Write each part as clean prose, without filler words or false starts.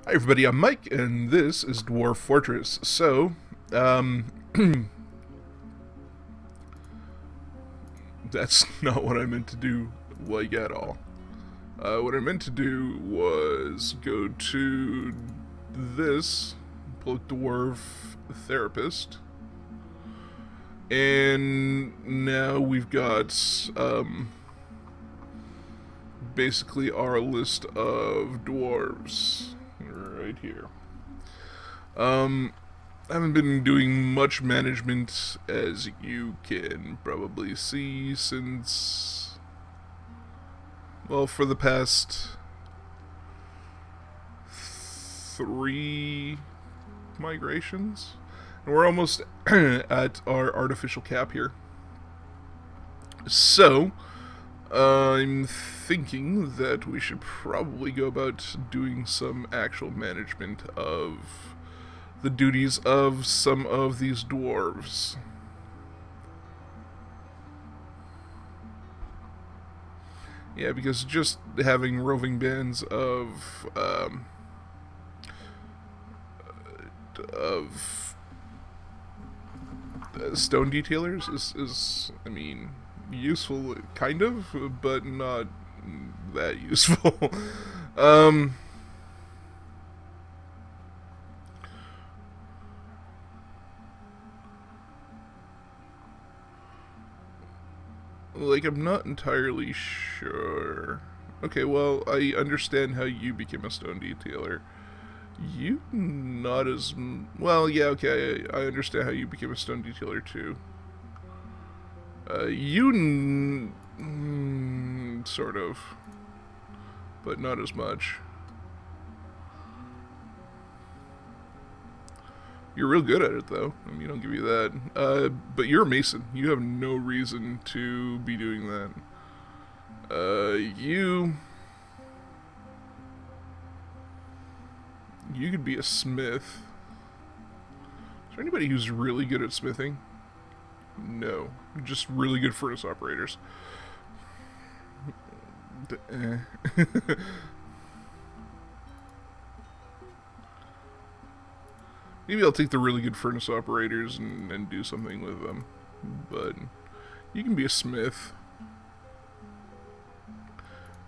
Hi everybody, I'm Mike, and this is Dwarf Fortress. So, that's not what I meant to do, like, at all. What I meant to do was go to this, pull Dwarf Therapist, and now we've got, basically our list of dwarves right here. I haven't been doing much management, as you can probably see, since, well, for the past 3 migrations. And we're almost at our artificial cap here. So, I'm thinking that we should probably go about doing some actual management of the duties of some of these dwarves. Yeah, because just having roving bands of stone detailers is, I mean, useful, kind of, but not that useful. Like, I'm not entirely sure. Okay, well, I understand how you became a stone detailer. You not as... Well, yeah, okay, I understand how you became a stone detailer, too. Sort of. But not as much. You're real good at it, though. I mean, I'll give you that. But you're a mason. You have no reason to be doing that. You could be a smith. Is there anybody who's really good at smithing? No. Just really good furnace operators. Maybe I'll take the really good furnace operators and do something with them. But you can be a smith.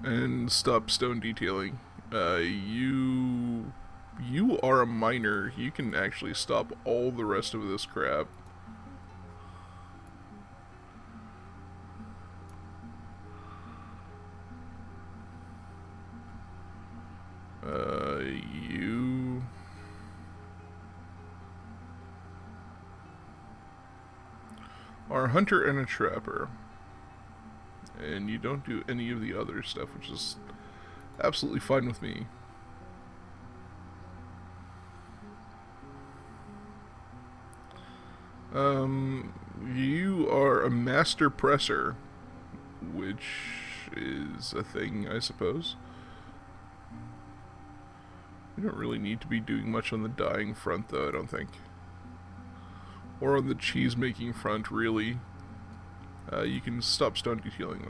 And stop stone detailing. You are a miner. You can actually stop all the rest of this crap. You are a hunter and a trapper. And you don't do any of the other stuff, which is absolutely fine with me. You are a master presser, which is a thing, I suppose. You don't really need to be doing much on the dyeing front, though, I don't think. Or on the cheese-making front, really. You can stop stone detailing,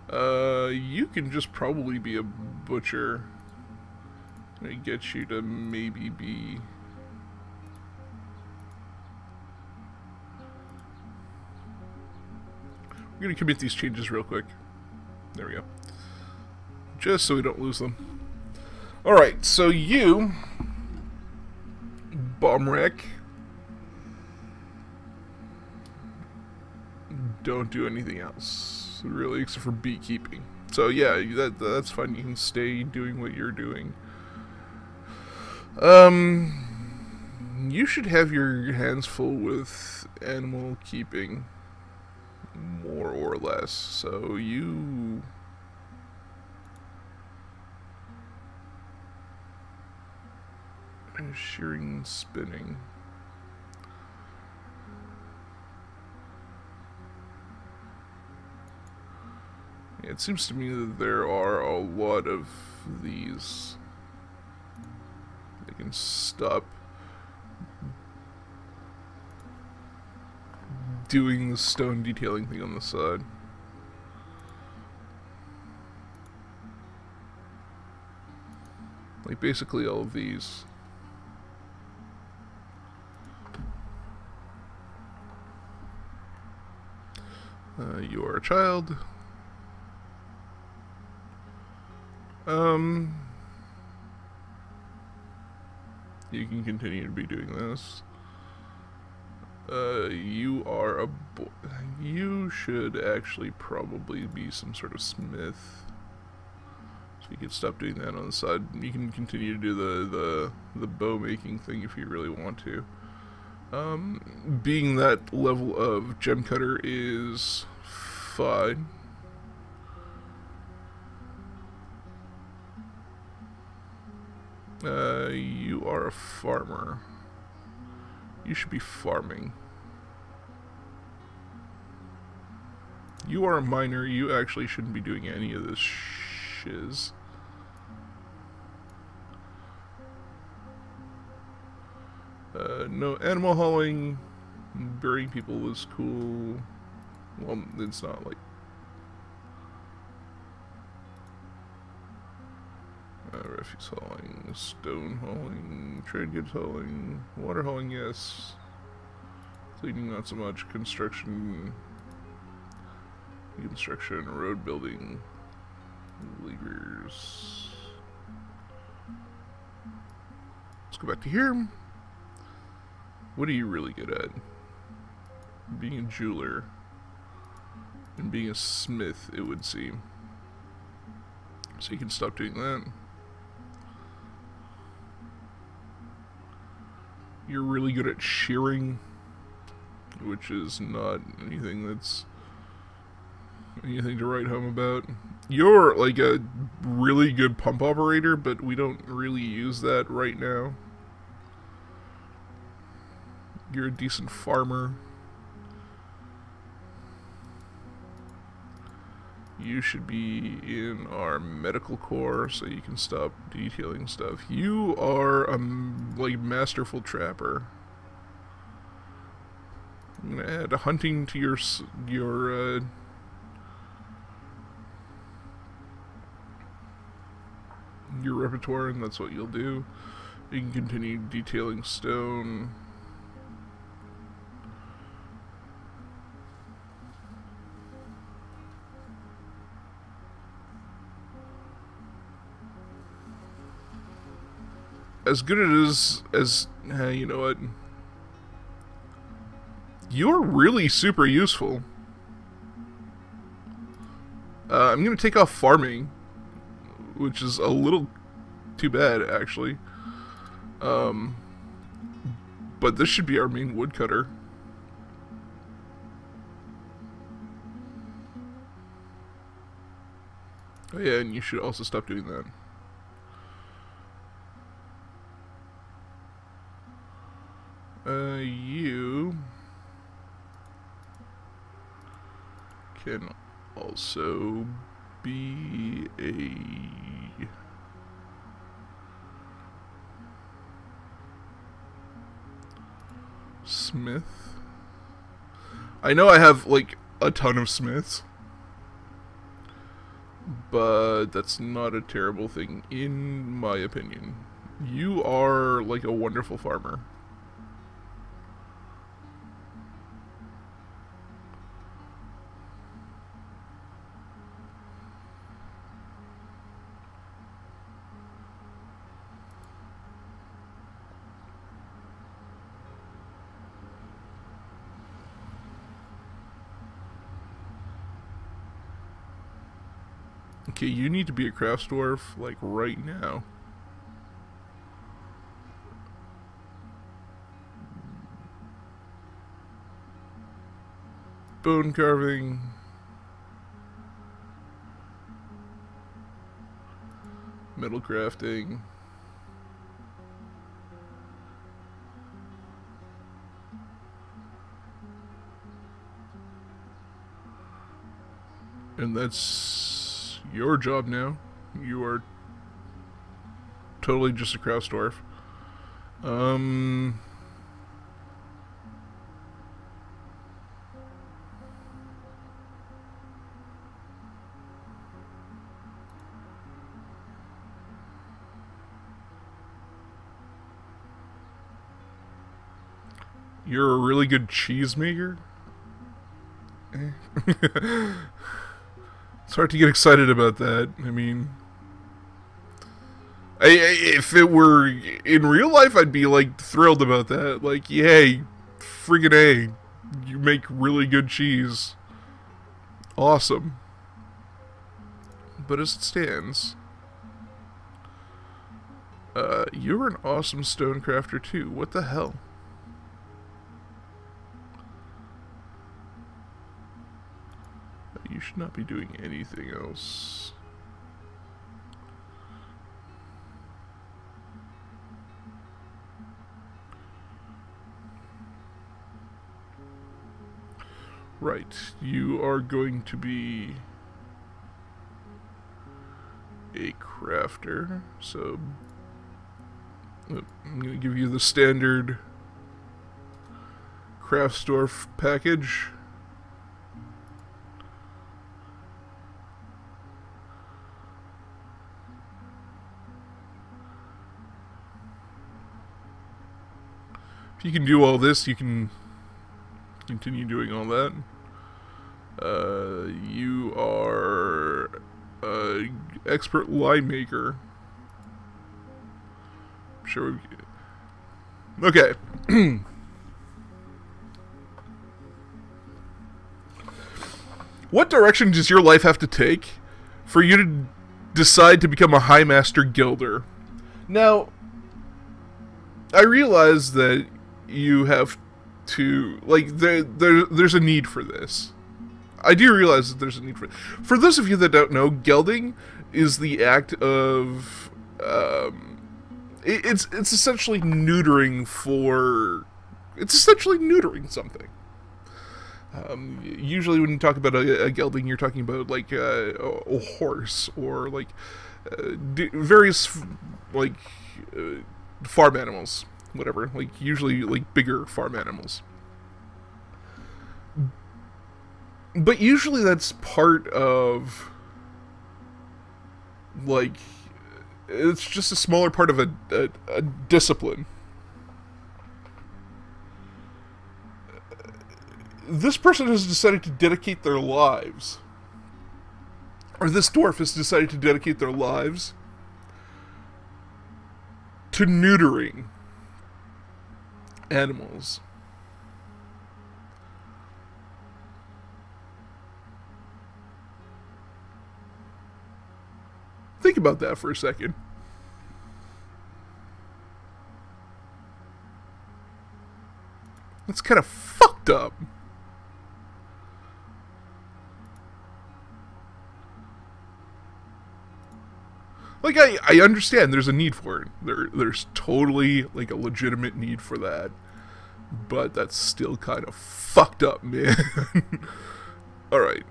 though. You can just probably be a butcher. I get you to maybe be... We're gonna commit these changes real quick. There we go. Just so we don't lose them. Alright, so you... Bomb wreck. Don't do anything else, really, except for beekeeping. So yeah, that's fine. You can stay doing what you're doing. You should have your hands full with animal keeping, more or less. So you... shearing and spinning. It seems to me that there are a lot of these. They can stop doing the stone detailing thing on the side. Like basically all of these. You are a child. You can continue to be doing this. You are a boy. You should actually probably be some sort of smith. So you can stop doing that on the side. You can continue to do the bow making thing if you really want to. Being that level of gem cutter is fine. You are a farmer. You should be farming. You are a miner. You actually shouldn't be doing any of this shiz. No animal hauling. Burying people is cool. Well, it's not like... refuse hauling, stone hauling, trade goods hauling, water hauling, yes. Cleaning, not so much. Construction, road building, levers. Let's go back to here. What are you really good at? Being a jeweler and being a smith, it would seem. So you can stop doing that. You're really good at shearing, which is not anything that's anything to write home about. You're like a really good pump operator, but we don't really use that right now. You're a decent farmer. You should be in our medical corps, so you can stop detailing stuff. You are a like masterful trapper. I'm gonna add hunting to your repertoire, and that's what you'll do. You can continue detailing stone. As good as you know what? You're really super useful. I'm gonna take off farming, which is a little too bad, actually. But this should be our main woodcutter. Oh yeah, and you should also stop doing that. You can also be a smith. I know I have like a ton of smiths, but that's not a terrible thing in my opinion. You are like a wonderful farmer. Okay, you need to be a crafts dwarf, like, right now. Bone carving. Metal crafting. And that's your job now. You are totally just a crafts dwarf. You're a really good cheesemaker? It's hard to get excited about that. I mean, if it were in real life, I'd be like thrilled about that. Like, yay, friggin' A, you make really good cheese. Awesome. But as it stands, you're an awesome stonecrafter too. What the hell? You should not be doing anything else. Right, you are going to be a crafter, so I'm going to give you the standard craft store package. If you can do all this, you can continue doing all that. You are an expert lime maker. Sure. Okay. What direction does your life have to take for you to decide to become a High Master Guilder? Now, I realize that you have to, like, there's a need for this. I do realize that there's a need for it. For those of you that don't know, gelding is the act of, it's essentially neutering for, it's essentially neutering something. Usually when you talk about a gelding, you're talking about, like, a horse, or, like, various, like, farm animals. Whatever, like, usually, like, bigger farm animals. But usually that's part of, like, it's just a smaller part of a discipline. This person has decided to dedicate their lives, or this dwarf has decided to dedicate their lives to neutering animals. Think about that for a second. That's kind of fucked up. Like, I understand there's a need for it. There's totally, like, a legitimate need for that. But that's still kind of fucked up, man. Alright,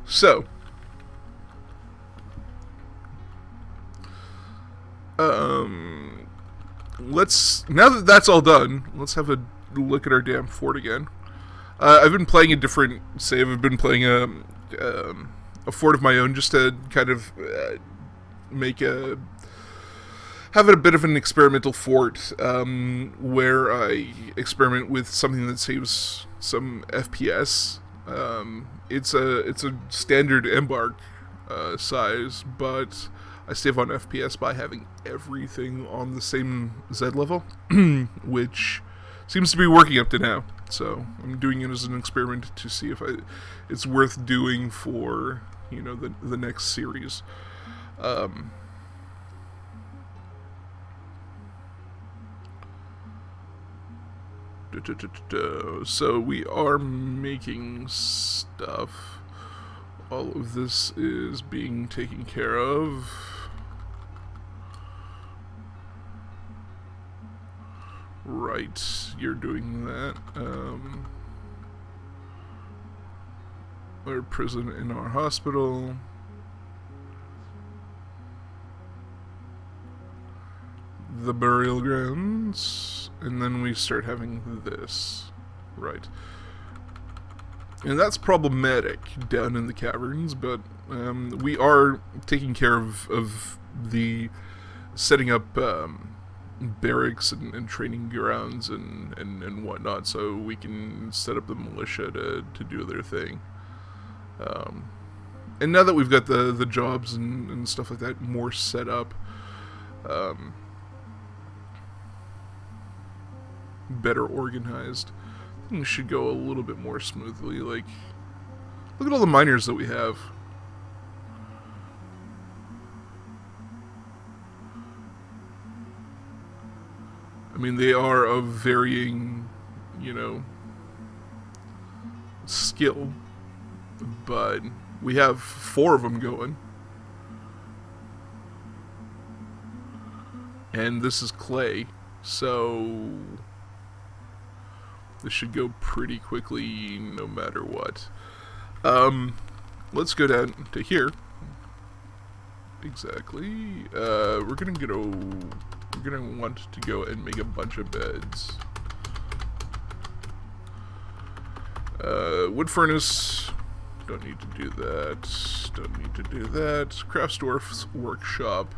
so, now that that's all done, let's have a look at our damn fort again. I've been playing a different save. I've been playing a fort of my own, just to kind of have it a bit of an experimental fort, where I experiment with something that saves some FPS. It's a standard embark size, but I save on FPS by having everything on the same Z level, which seems to be working up to now. So I'm doing it as an experiment to see if it's worth doing for, you know, the next series. So we are making stuff. All of this is being taken care of. Right, you're doing that. Our prison in our hospital. The burial grounds. And then we start having this. Right. And that's problematic down in the caverns, but We are taking care of the setting up barracks and training grounds and whatnot, so we can set up the militia to do their thing. And now that we've got the jobs and stuff like that more set up, better organized, things should go a little bit more smoothly. Like, look at all the miners that we have. I mean, they are of varying, you know, skill, but we have 4 of them going. And this is clay, so this should go pretty quickly no matter what. Let's go down to here. Exactly. We're gonna want to go and make a bunch of beds. Wood furnace. Don't need to do that. Don't need to do that. Craftsdwarf's workshop.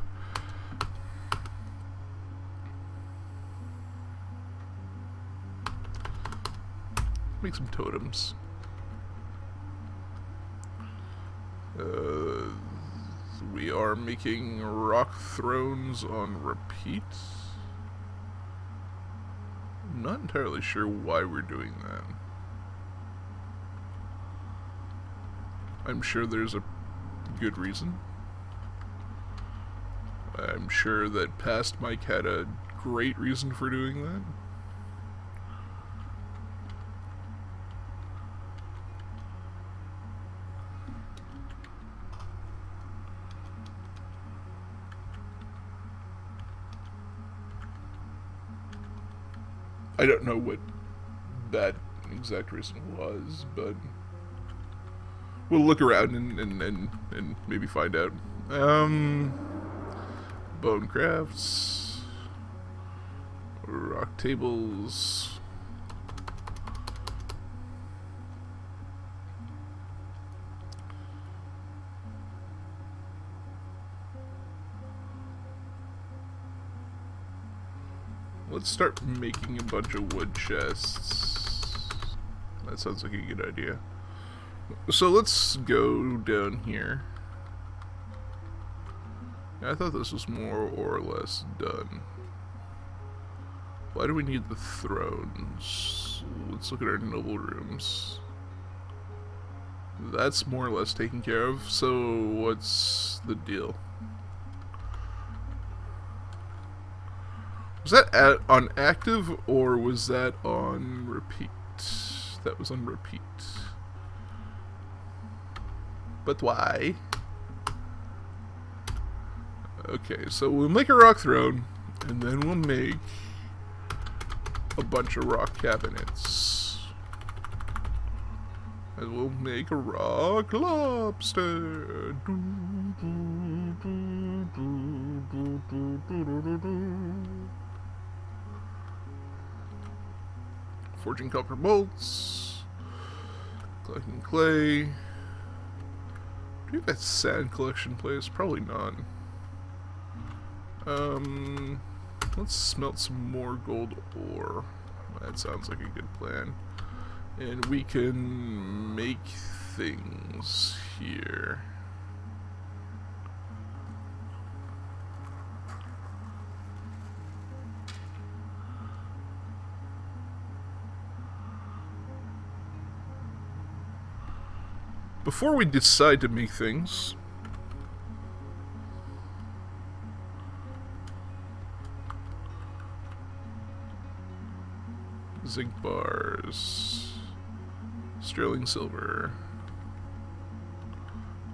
Make some totems. We are making rock thrones on repeat. I'm not entirely sure why we're doing that. I'm sure there's a good reason. I'm sure that past Mike had a great reason for doing that. I don't know what that exact reason was, but we'll look around and maybe find out. Bone crafts, rock tables. Let's start making a bunch of wood chests. That sounds like a good idea. So let's go down here. I thought this was more or less done. Why do we need the thrones? Let's look at our noble rooms. That's more or less taken care of, so what's the deal? Was that on active, or was that on repeat? That was on repeat. But why? Okay, so we'll make a rock throne, and then we'll make a bunch of rock cabinets. And we'll make a rock lobster. Forging copper bolts. Collecting clay. Do we have that sand collection place? Probably not. Let's smelt some more gold ore. That sounds like a good plan. And we can make things here. Before we decide to make things, zinc bars, sterling silver,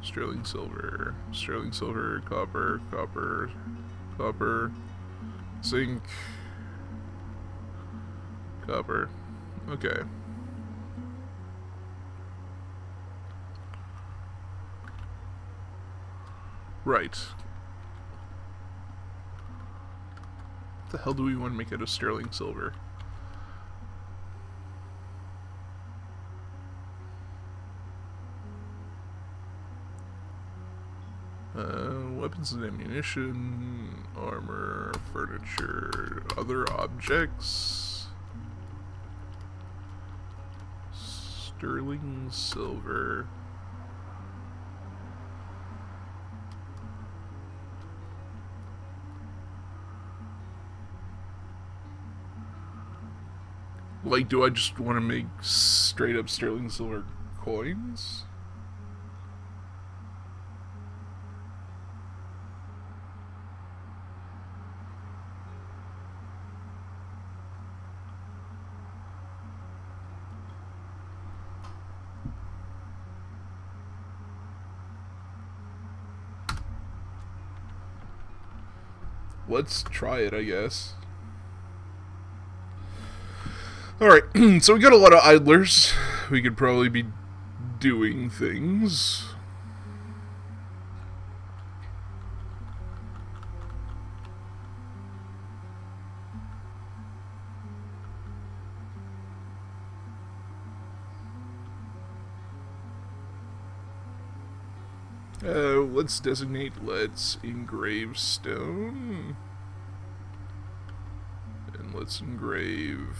sterling silver, sterling silver, copper, copper, copper, zinc, copper. Okay. Right. What the hell do we want to make out of sterling silver? Weapons and ammunition, armor, furniture, other objects, sterling silver. Like, do I just want to make straight up sterling silver coins? Let's try it, I guess. Alright, so we got a lot of idlers. We could probably be doing things. Let's designate, let's engrave stone. And let's engrave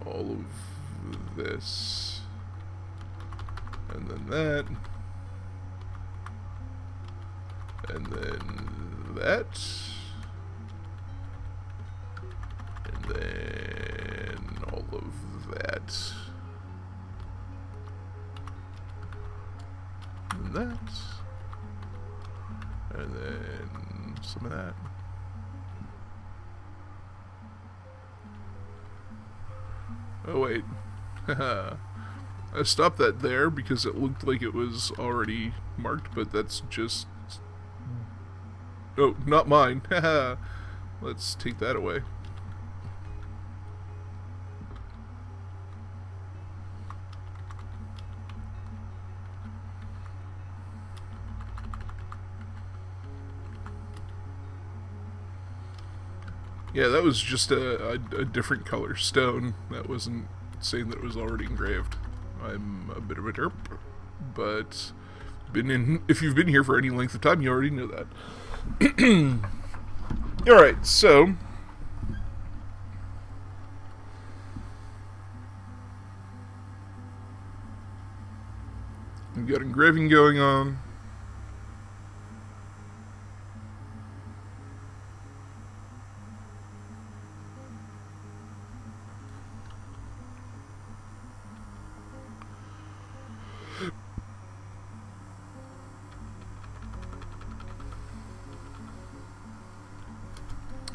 all of this. And then that. And then that. And then all of that. And that. And then some of that. Oh wait. I stopped that there because it looked like it was already marked, but that's just... Oh, not mine. Let's take that away. Yeah, that was just a different color stone. That wasn't saying that it was already engraved. I'm a bit of a derp, but if you've been here for any length of time, you already know that. Alright, so we've got engraving going on.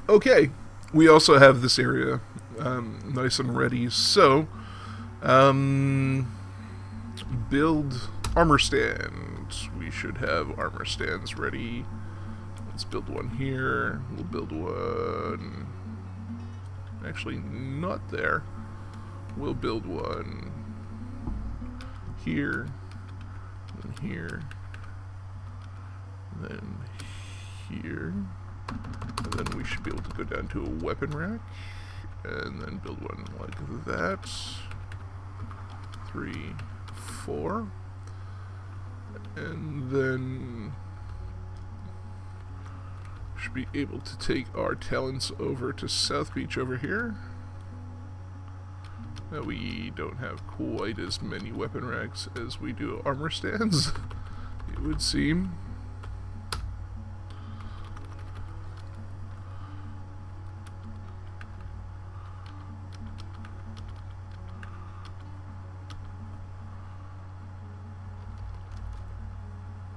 Okay, we also have this area nice and ready, so build armor stand. We should have armor stands ready. Let's build one here. We'll build one, actually not there. We'll build one here, and here, and then here. And then we should be able to go down to a weapon rack, and then build one like that. 3, 4. And then should be able to take our talents over to South Beach over here. Now we don't have quite as many weapon racks as we do armor stands, it would seem.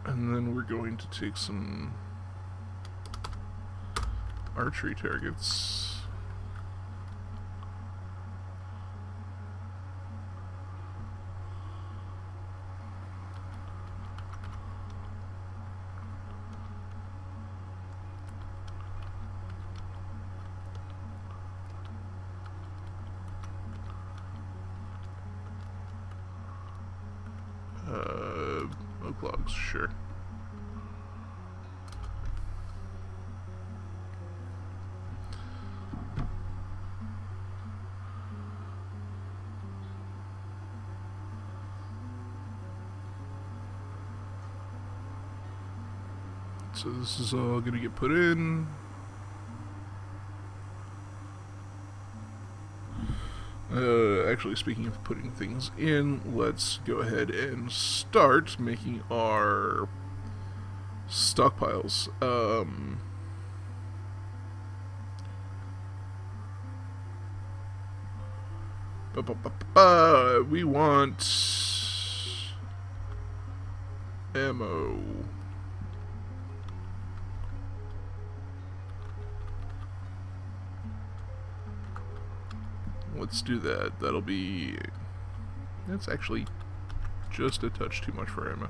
And then we're going to take some archery targets. Oak logs, sure. so this is all gonna get put in. Actually, speaking of putting things in, let's go ahead and start making our stockpiles. We want ammo. Let's do that. That'll be... That's actually just a touch too much for ammo.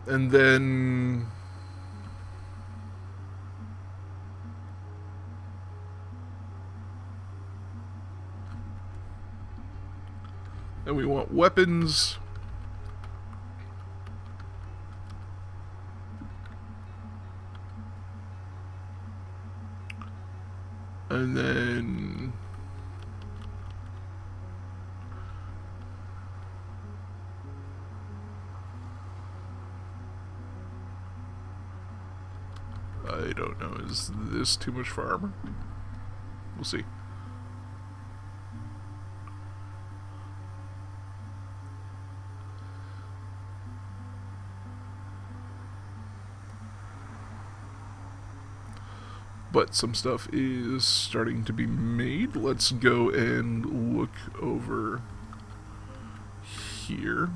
And then... And we want weapons. And then... I don't know, is this too much for armor? We'll see. But some stuff is starting to be made. Let's go and look over here.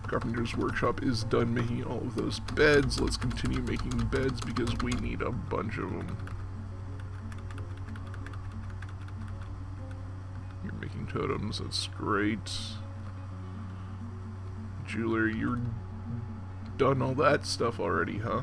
Carpenter's workshop is done making all of those beds. Let's continue making beds because we need a bunch of them. You're making totems, that's great. Jeweler, you're done all that stuff already, huh?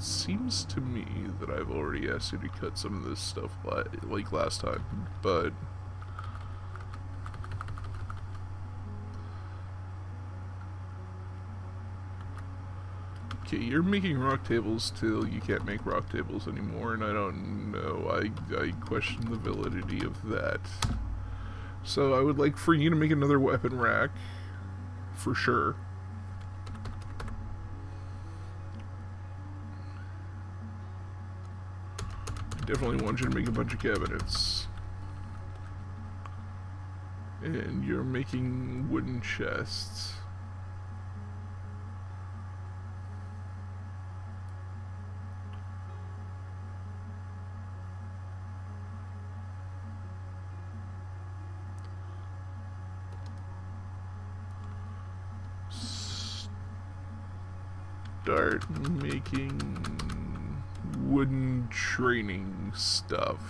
Seems to me that I've already asked you to cut some of this stuff like last time, but okay, you're making rock tables till you can't make rock tables anymore, and I don't know, I question the validity of that. So I would like for you to make another weapon rack, for sure. Definitely want you to make a bunch of cabinets. And you're making wooden chests. Start making wooden training stuff.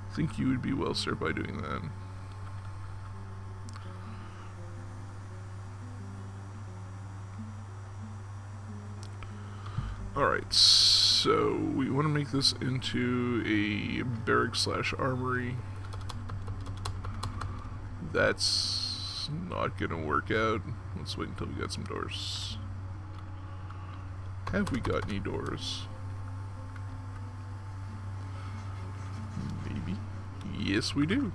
I think you would be well served by doing that. Alright, so we want to make this into a barrack/armory. That's not gonna work out. Let's wait until we got some doors. Have we got any doors? Maybe. Yes, we do.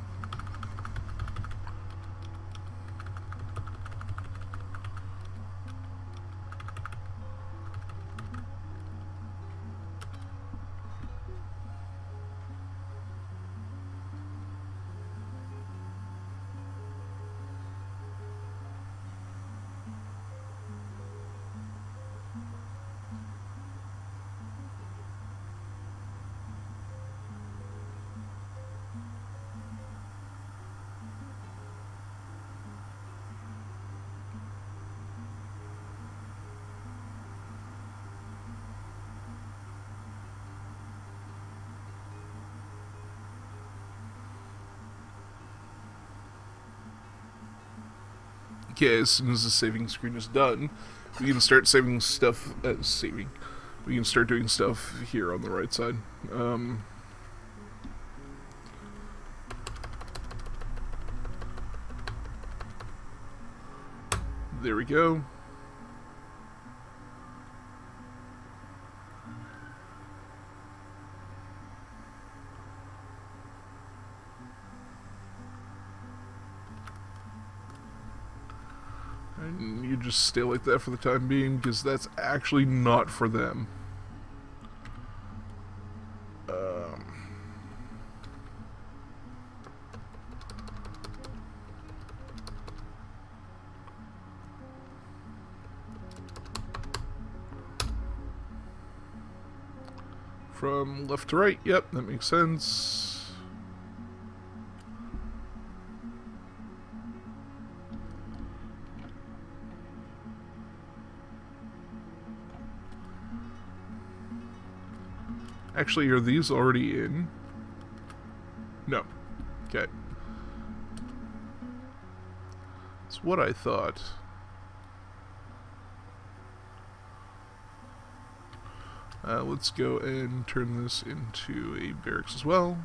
Okay, as soon as the saving screen is done, we can start saving stuff, we can start doing stuff here on the right side. There we go. And you just stay like that for the time being, because that's actually not for them. From left to right, yep, that makes sense. Actually, are these already in? No. Okay. That's what I thought. Let's go and turn this into a barracks as well.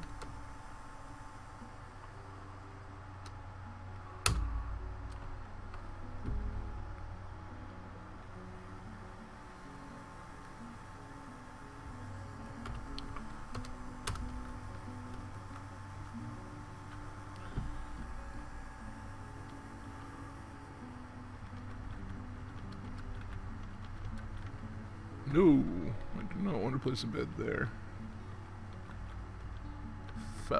No, I do not want to place a bed there. 5.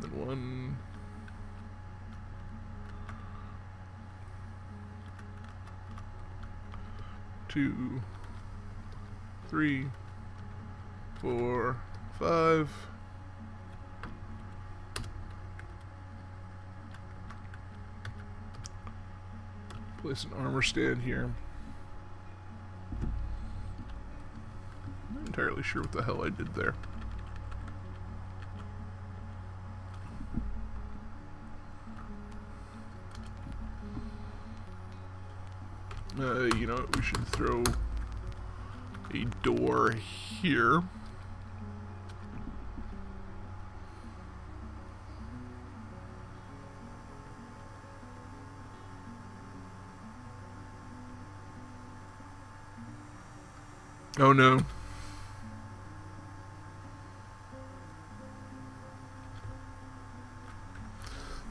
Then 1. 2. 3. 4. 5. Place an armor stand here. Not entirely sure what the hell I did there. You know what, we should throw a door here. Oh no.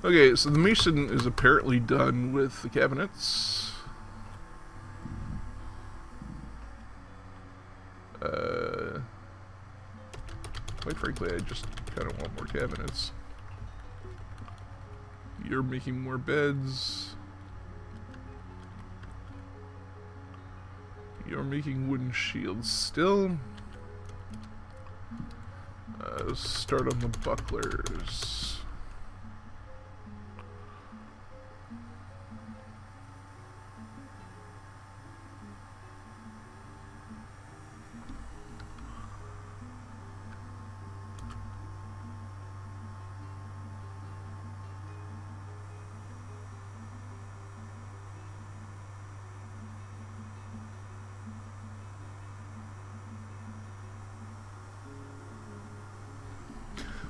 Okay, so the mason is apparently done with the cabinets. Quite frankly, I just kind of want more cabinets. You're making more beds. You're making wooden shields still. Start on the bucklers.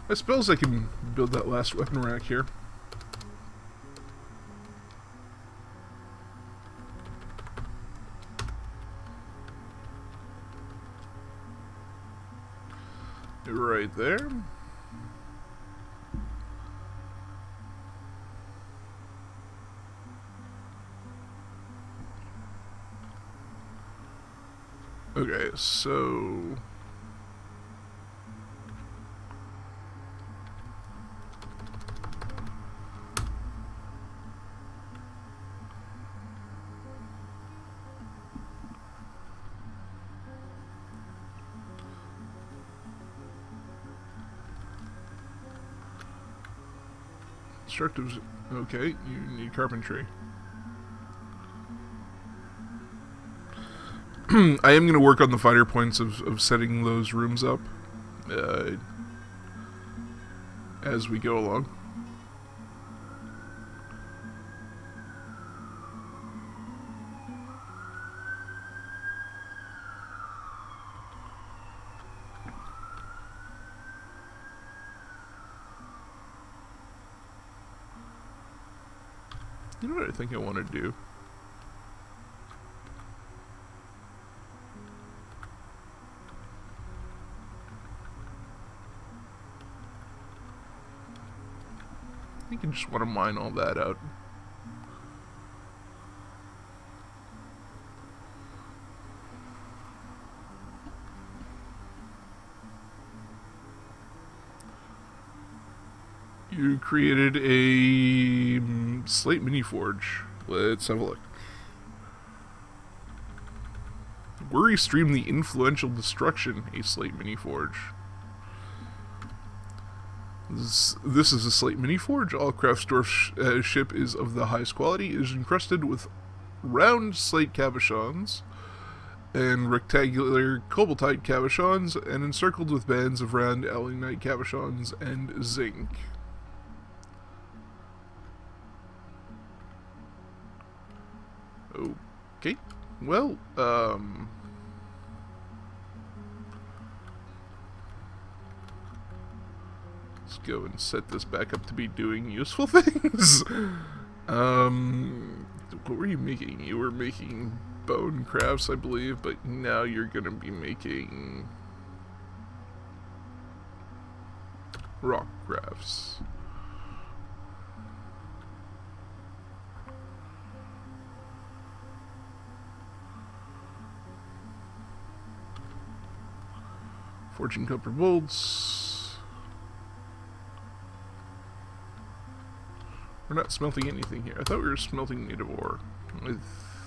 I suppose I can build that last weapon rack here. Right there. Okay, so... Constructives, okay, you need carpentry. I am going to work on the finer points of setting those rooms up as we go along. You know what I think I want to do? I think I just want to mine all that out. You created a slate mini forge. Let's have a look. Worry stream the influential destruction, a slate mini forge. This is a slate mini forge. All Craftsdwarf ship is of the highest quality. It is encrusted with round slate cabochons and rectangular cobaltite cabochons, and encircled with bands of round alunite cabochons and zinc. Okay, well, let's go and set this back up to be doing useful things. What were you making? You were making bone crafts, I believe, but now you're gonna be making rock crafts. Fortune copper bolts. We're not smelting anything here. I thought we were smelting native ore. I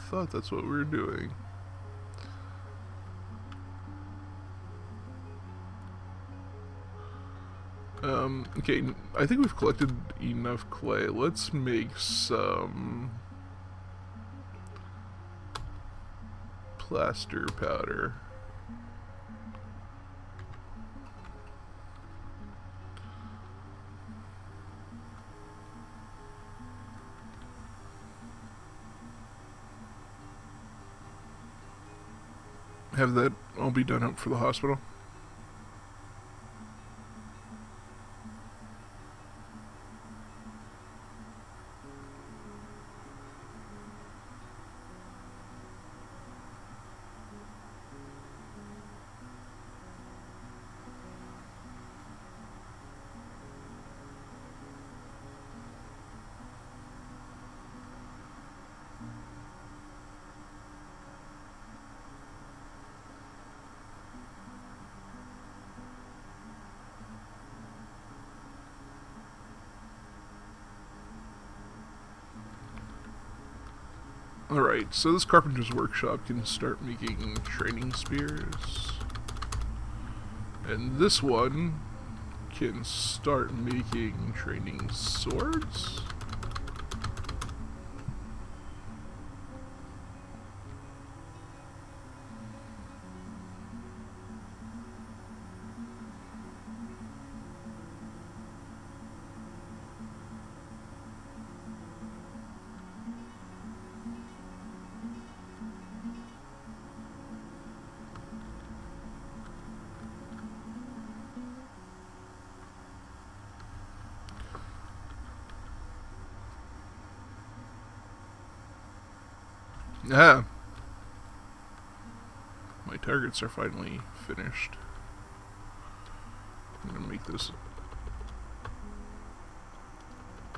thought that's what we were doing. Okay, I think we've collected enough clay. Let's make some plaster powder. Have that all be done up for the hospital. Alright, so this carpenter's workshop can start making training spears. And this one can start making training swords. Ah! My targets are finally finished. I'm gonna make this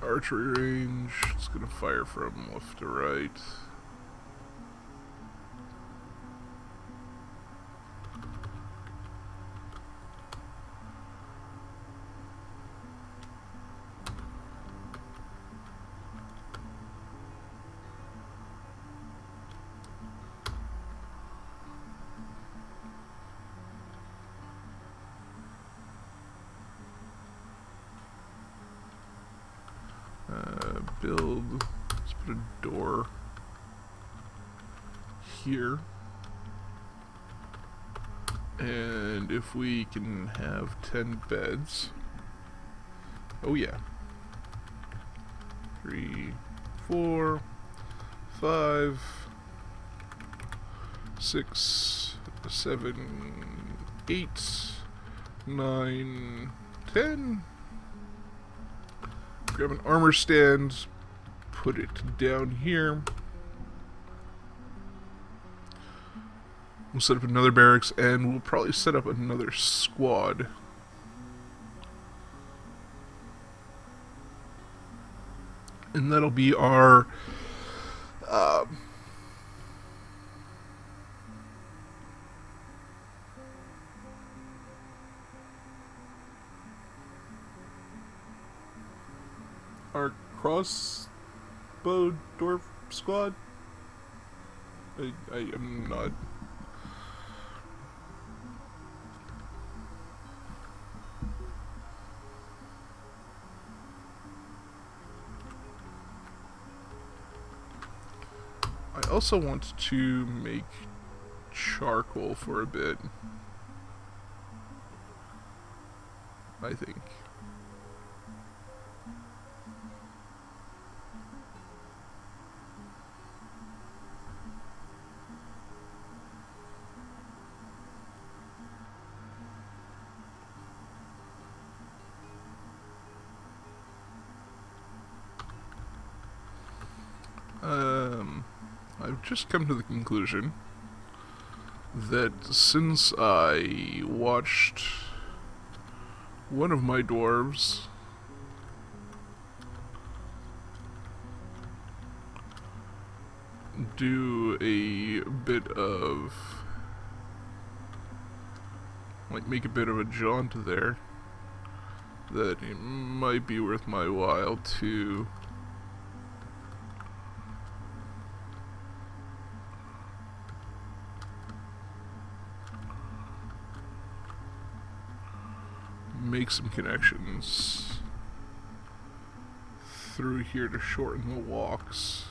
archery range. It's gonna fire from left to right. Build, let's put a door here, and if we can have 10 beds, oh yeah, 3, 4, 5, 6, 7, 8, 9, 10. Grab an armor stand, put it down here. We'll set up another barracks, and we'll probably set up another squad. And that'll be our crossbow dwarf squad. I am not. I also want to make charcoal for a bit, I think. I've just come to the conclusion that since I watched one of my dwarves do a bit of, like, make a bit of a jaunt there, that it might be worth my while to make some connections through here to shorten the walks.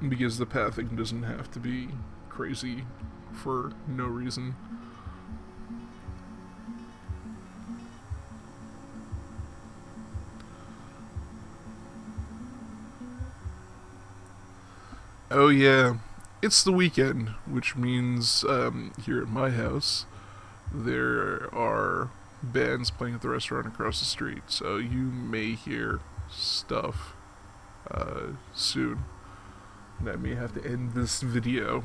Because the pathing doesn't have to be crazy for no reason. Oh yeah, it's the weekend, which means here at my house there are bands playing at the restaurant across the street, so you may hear stuff soon. And I may have to end this video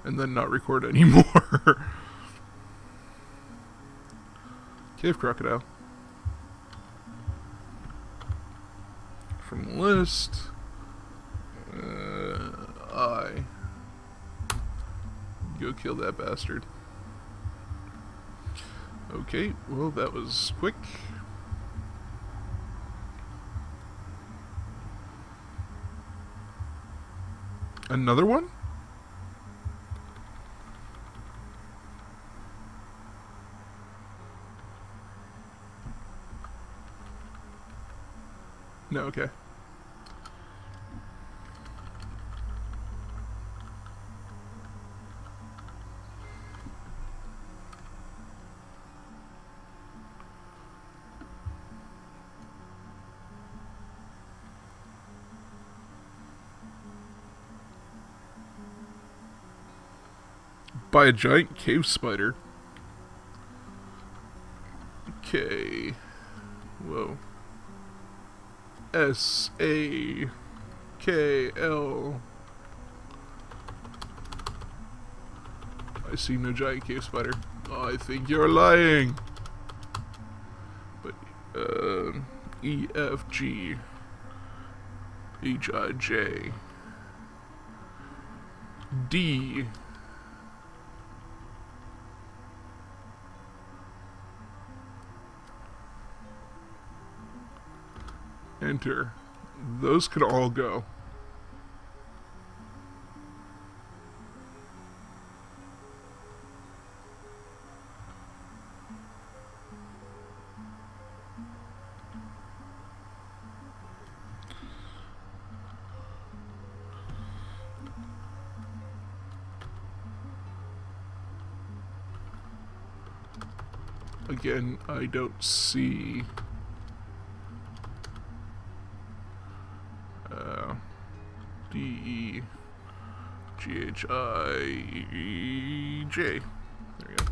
and then not record anymore. Cave crocodile. From the list. Go kill that bastard. Okay, well that was quick. Another one? No, okay. By a giant cave spider. Okay. Whoa. S-A-K-L. I see no giant cave spider. Oh, I think you're lying. But, E-F-G H-I-J D Enter. Those could all go. Again, I don't see G-H-I-J. There we go.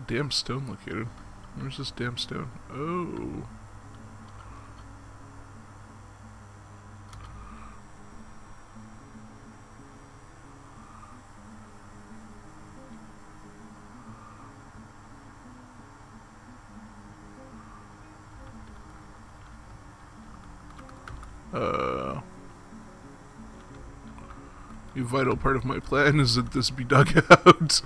Damn stone located. Where's this damn stone? Oh. A vital part of my plan is that this be dug out.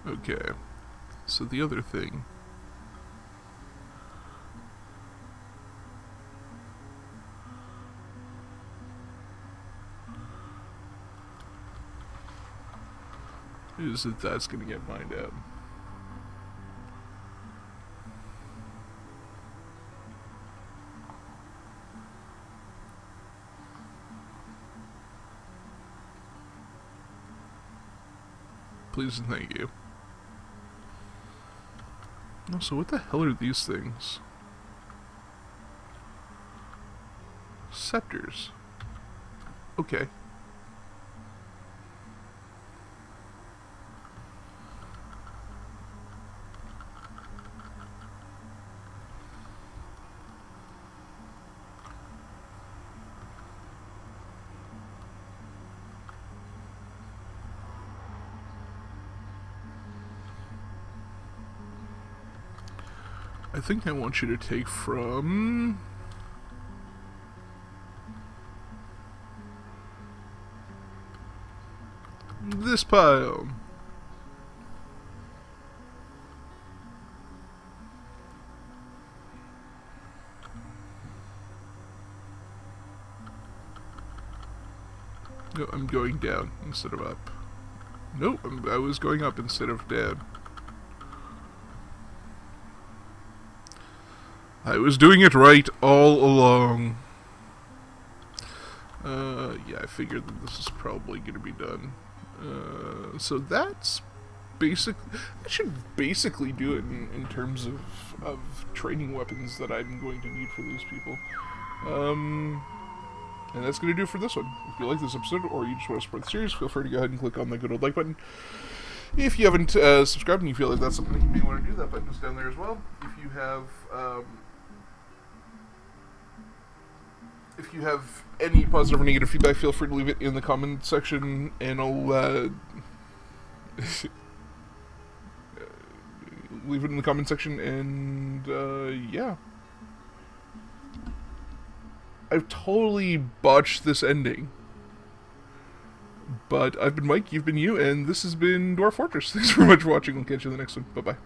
Okay, so the other thing is that that's going to get mined out. Please and thank you. Also, what the hell are these things? Scepters. Okay. I think I want you to take from this pile. No, I'm going down instead of up. Nope, I was going up instead of down. I was doing it right all along. Yeah, I figured that this is probably going to be done. So that's basic. I should basically do it in terms of training weapons that I'm going to need for these people. And that's going to do it for this one. If you like this episode, or you just want to support the series, feel free to go ahead and click on the good old like button. If you haven't subscribed and you feel like that's something that you may want to do, that button is down there as well. If you have any positive or negative feedback, feel free to leave it in the comment section, and I'll leave it in the comment section, and yeah. I've totally botched this ending. But I've been Mike, you've been you, and this has been Dwarf Fortress. Thanks very much for watching. We'll catch you in the next one. Bye-bye.